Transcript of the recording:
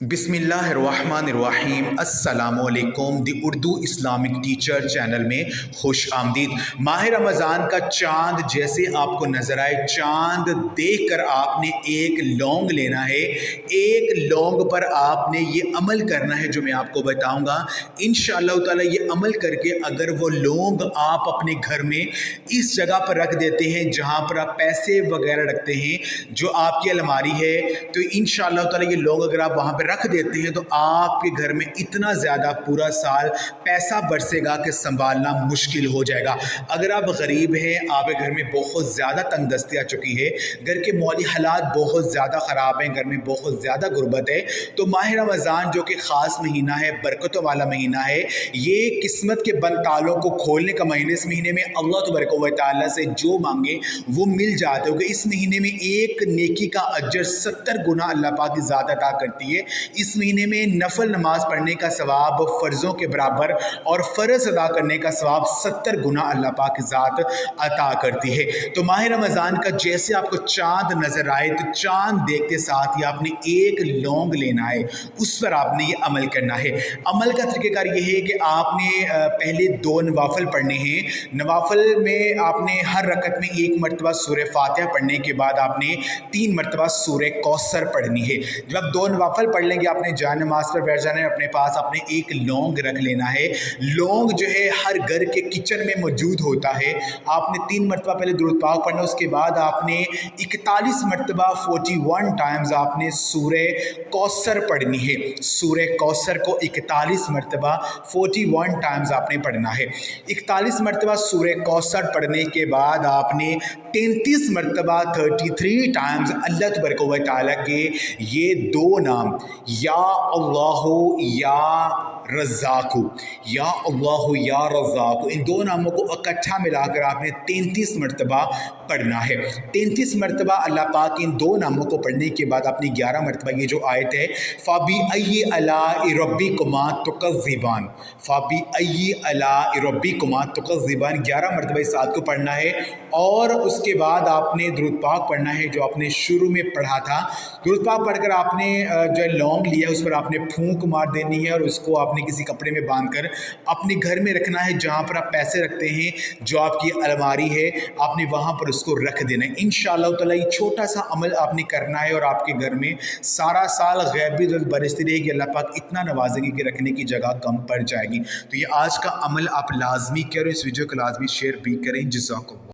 बिस्मिल्लाहिर्रहमानिर्रहीम। अस्सलामु अलैकुम। दी उर्दू इस्लामिक टीचर चैनल में खुश आमदीद। माह रमज़ान का चाँद जैसे आपको नज़र आए, चाँद देख कर आपने एक लौंग लेना है। एक लौंग पर आपने ये अमल करना है जो मैं आपको बताऊंगा। इंशाअल्लाह ताला ये अमल करके अगर वो लौंग आप अपने घर में इस जगह पर रख देते हैं जहाँ पर आप पैसे वगैरह रखते हैं, जो आपकी अलमारी है, तो इंशाअल्लाह ताला ये लौंग अगर आप वहाँ पर रख देते हैं तो आपके घर में इतना ज़्यादा पूरा साल पैसा बरसेगा कि संभालना मुश्किल हो जाएगा। अगर आप गरीब हैं, आपके घर में बहुत ज़्यादा तंगदस्ती आ चुकी है, घर के माली हालात बहुत ज़्यादा ख़राब हैं, घर में बहुत ज़्यादा गुर्बत है, तो माह रमज़ान जो कि ख़ास महीना है, बरकतों वाला महीना है, ये किस्मत के बंद तालों को खोलने का महीने। इस महीने में अल्लाह तबारक व तआला से जो मांगे वो मिल जाते हो। इस महीने में एक नेकी का अजर 70 गुना अल्लाह पाक की ज़ात अता करती है। इस महीने में नफल नमाज पढ़ने का सवाब फ़र्ज़ों के बराबर और फ़र्ज़ अदा करने का सवाब 70 गुना अल्लाह पाक की ज़ात अता करती है। तो माह रमज़ान का जैसे आपको चाँद नज़र आए तो चाँद देखते साथ ही आपने एक लौंग लेना है, उस पर आपने ये अमल करना है। अमल का तरीक़ेकार ये है कि आपने पहले 2 नवाफिल पढ़ने हैं। नवाफिल में आपने हर रकत में 1 मरतबा सूरह फातिहा पढ़ने के बाद आपने 3 मरतबा सूरह कौसर पढ़नी है। जब आप 2 नवाफिल पढ़ लेंगे, आपने जान नमाज पर बैठ जाना है, अपने पास आपने एक लौंग रख लेना है। लौंग जो है हर घर के किचन में मौजूद होता है। आपने 3 मरतबा पहले दुरूद पाक पढ़ना, उसके बाद आपने 41 मरतबा 41 टाइम्स आपने सूरह कौसर पढ़नी है। सूरह कौसर को 41 मरतबा 41 टाइम्स आपने पढ़ना है। 41 मरतबा सूरह कौसर पढ़ने के बाद आपने 33 मरतबा 33 टाइम्स अल्लाह तबारक व तआला के ये 2 नाम या अल्लाहु या रज़्ज़ाक़ु, या अल्लाहु या रज़्ज़ाक़ु, इन 2 नामों को इकट्ठा मिलाकर आपने 33 मरतबा पढ़ना है। 33 मरतबा अल्लाह पाक इन 2 नामों को पढ़ने के बाद आपने 11 मरतबा ये जो आयत है फ़बीअय्यि आलाइ रब्बिकुमा तुकज़्ज़िबान, फ़बीअय्यि आलाइ रब्बिकुमा तुकज़्ज़िबान, 11 मरतबा इस आयत को पढ़ना है। और उसके बाद आपने दुरूद पाक पढ़ना है जो आपने शुरू में पढ़ा था। दुरूद पाक पढ़कर आपने जो लौंग लिया उस पर आपने फूंक मार देनी है और उसको आपने किसी कपड़े में बांधकर अपने घर में रखना है। जहाँ पर आप पैसे रखते हैं, जो आपकी अलमारी है, आपने वहाँ पर उसको रख देना है। इंशाअल्लाह ताला ये छोटा सा अमल आपने करना है और आपके घर में सारा साल गैबी बरसती रहेगी। अल्लाह पाक इतना नवाजेगी कि रखने की जगह कम पड़ जाएगी। तो ये आज का अमल आप लाजमी करें, इस वीडियो को लाजमी शेयर भी करें। जज़ाकुमुल्लाह।